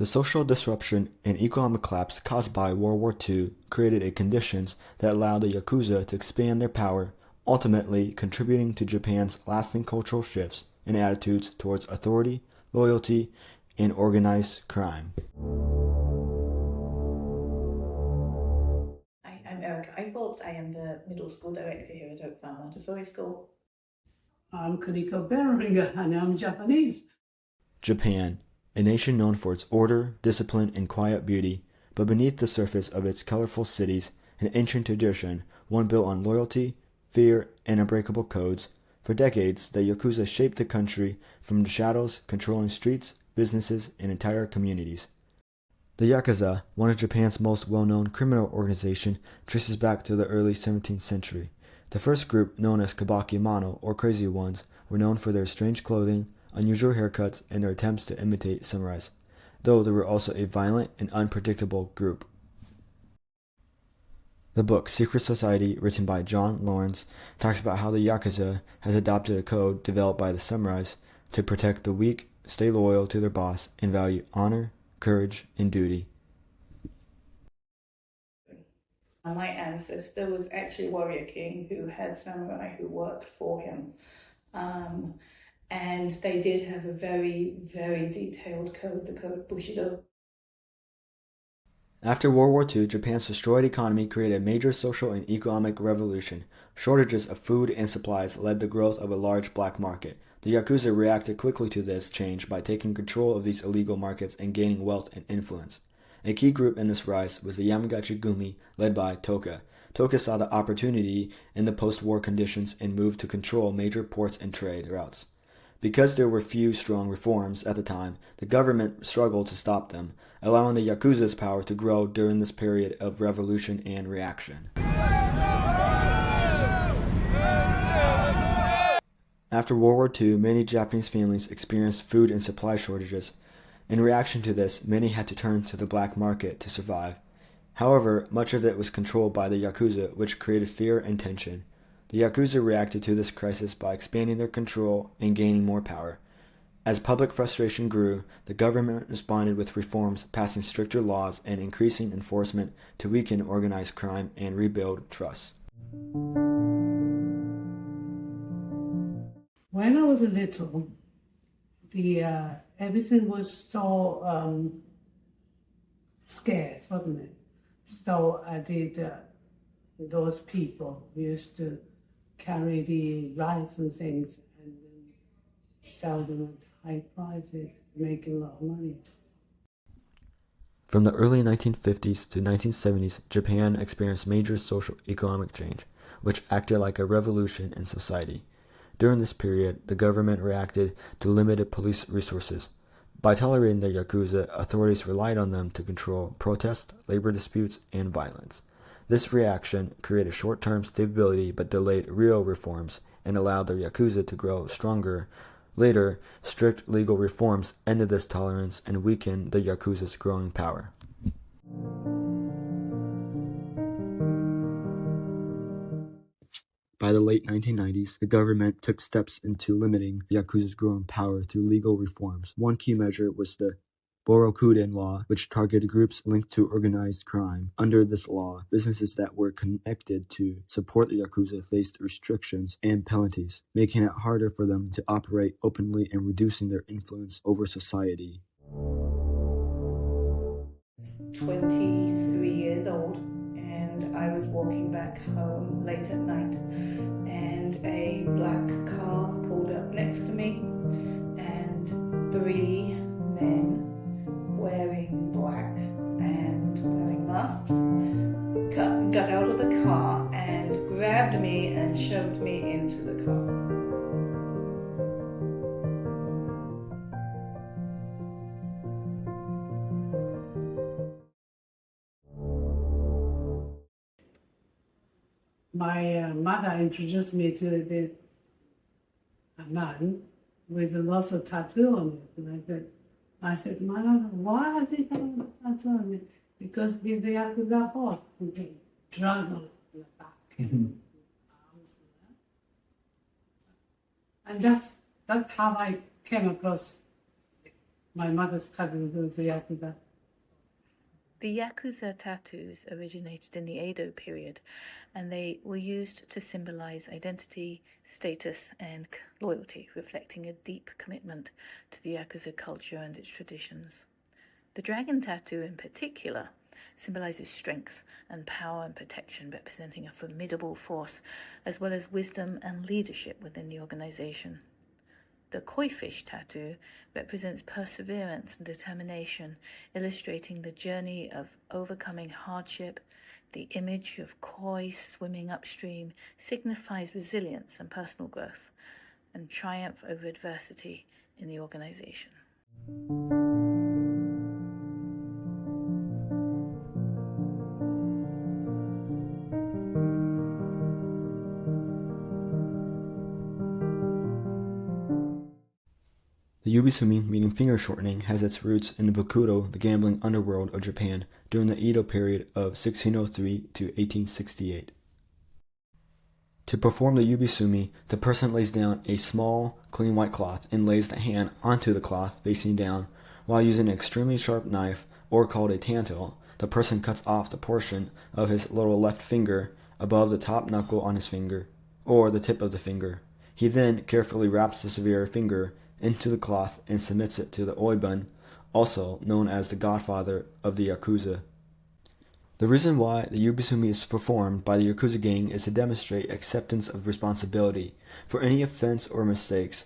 The social disruption and economic collapse caused by World War II created a conditions that allowed the Yakuza to expand their power, ultimately contributing to Japan's lasting cultural shifts in attitudes towards authority, loyalty, and organized crime. I'm Erica Eichholz. I am the middle school director here at Oak Farm Montessori School. I'm Kuniko Beringer, and I'm Japanese. Japan, a nation known for its order, discipline, and quiet beauty, but beneath the surface of its colorful cities, an ancient tradition, one built on loyalty, fear, and unbreakable codes. For decades, the Yakuza shaped the country from the shadows, controlling streets, businesses, and entire communities. The Yakuza, one of Japan's most well-known criminal organizations, traces back to the early 17th century. The first group, known as Kabakimano, or Crazy Ones, were known for their strange clothing, unusual haircuts, and their attempts to imitate samurais, though they were also a violent and unpredictable group. The book Secret Society, written by John Lawrence, talks about how the Yakuza has adopted a code developed by the samurais to protect the weak, stay loyal to their boss, and value honor, courage, and duty. My ancestor was actually a warrior king who had samurai who worked for him. And they did have a very, very detailed code, the code Bushido. After World War II, Japan's destroyed economy created a major social and economic revolution. Shortages of food and supplies led the growth of a large black market. The Yakuza reacted quickly to this change by taking control of these illegal markets and gaining wealth and influence. A key group in this rise was the Yamagachi Gumi, led by Toka. Toka saw the opportunity in the post-war conditions and moved to control major ports and trade routes. Because there were few strong reforms at the time, the government struggled to stop them, allowing the Yakuza's power to grow during this period of revolution and reaction. After World War II, many Japanese families experienced food and supply shortages. In reaction to this, many had to turn to the black market to survive. However, much of it was controlled by the Yakuza, which created fear and tension. The Yakuza reacted to this crisis by expanding their control and gaining more power. As public frustration grew, the government responded with reforms, passing stricter laws and increasing enforcement to weaken organized crime and rebuild trust. When I was little, everything was so scared, wasn't it? So I did. Those people used to carry the rice and things and then sell them at high prices, making a lot of money. From the early 1950s to 1970s, Japan experienced major social economic change, which acted like a revolution in society. During this period, the government reacted to limited police resources. By tolerating the Yakuza, authorities relied on them to control protests, labor disputes, and violence. This reaction created short-term stability but delayed real reforms and allowed the Yakuza to grow stronger. Later, strict legal reforms ended this tolerance and weakened the Yakuza's growing power. By the late 1990s, the government took steps into limiting the Yakuza's growing power through legal reforms. One key measure was the Borokuden law, which targeted groups linked to organized crime. Under this law, businesses that were connected to support the Yakuza faced restrictions and penalties, making it harder for them to operate openly and reducing their influence over society. 23 years old, and I was walking back home late at night, and a black car pulled up next to me, and 3 men wearing black and wearing masks got out of the car and grabbed me and shoved me into the car. My mother introduced me to a man with lots of tattoo on it. And I said, Mother, why are they having a tattoo on it? Because they have to go off and get drug on the back. And that's how I came across My mother's cousin who was a Yakuza. The Yakuza tattoos originated in the Edo period, and they were used to symbolize identity, status, and loyalty, reflecting a deep commitment to the Yakuza culture and its traditions. The dragon tattoo in particular symbolizes strength and power and protection, representing a formidable force, as well as wisdom and leadership within the organization. The koi fish tattoo represents perseverance and determination, illustrating the journey of overcoming hardship. The image of koi swimming upstream signifies resilience and personal growth, and triumph over adversity in the organization. The yubisumi, meaning finger shortening, has its roots in the Bakudo, the gambling underworld of Japan, during the Edo period of 1603 to 1868. To perform the yubisumi, the person lays down a small, clean white cloth and lays the hand onto the cloth facing down. While using an extremely sharp knife, or called a tanto, the person cuts off the portion of his little left finger above the top knuckle on his finger, or the tip of the finger. He then carefully wraps the severe finger into the cloth and submits it to the oibun, also known as the godfather of the Yakuza. The reason why the yubisumi is performed by the Yakuza gang is to demonstrate acceptance of responsibility for any offense or mistakes,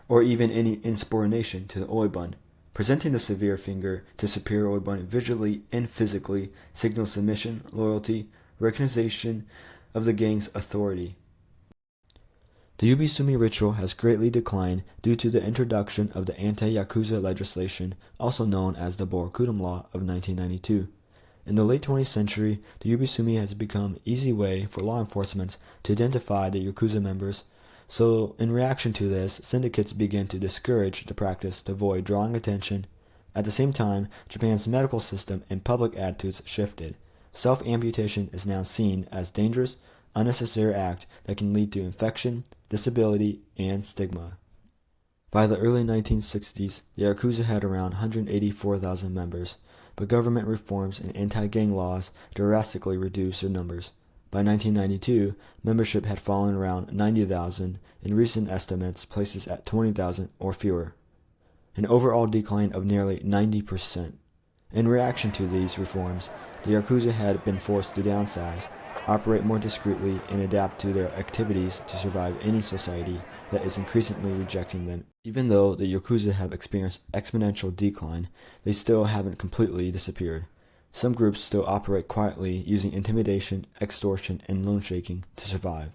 or even any insubordination to the oibun. Presenting the severe finger to superior oibun visually and physically signals submission, loyalty, recognition of the gang's authority. The yubisumi ritual has greatly declined due to the introduction of the anti-Yakuza legislation, also known as the Borokudum Law of 1992. In the late 20th century, the yubisumi has become an easy way for law enforcement to identify the Yakuza members, so in reaction to this, syndicates began to discourage the practice to avoid drawing attention. At the same time, Japan's medical system and public attitudes shifted. Self-amputation is now seen as dangerous, unnecessary act that can lead to infection, disability, and stigma. By the early 1960s, the Yakuza had around 184,000 members, but government reforms and anti-gang laws drastically reduced their numbers. By 1992, membership had fallen around 90,000, and recent estimates places at 20,000 or fewer, an overall decline of nearly 90%. In reaction to these reforms, the Yakuza had been forced to downsize, operate more discreetly, and adapt to their activities to survive any society that is increasingly rejecting them. Even though the Yakuza have experienced exponential decline, they still haven't completely disappeared. Some groups still operate quietly using intimidation, extortion, and loan shaking to survive.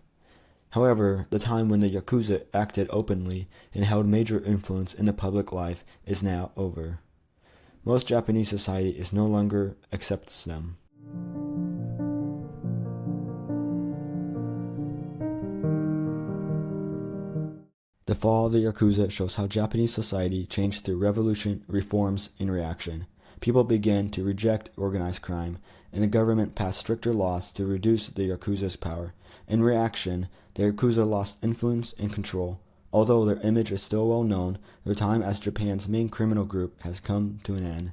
However, the time when the Yakuza acted openly and held major influence in the public life is now over. Most Japanese society is no longer accepts them. The fall of the Yakuza shows how Japanese society changed through revolution, reforms, and reaction. People began to reject organized crime, and the government passed stricter laws to reduce the Yakuza's power. In reaction, the Yakuza lost influence and control. Although their image is still well known, their time as Japan's main criminal group has come to an end.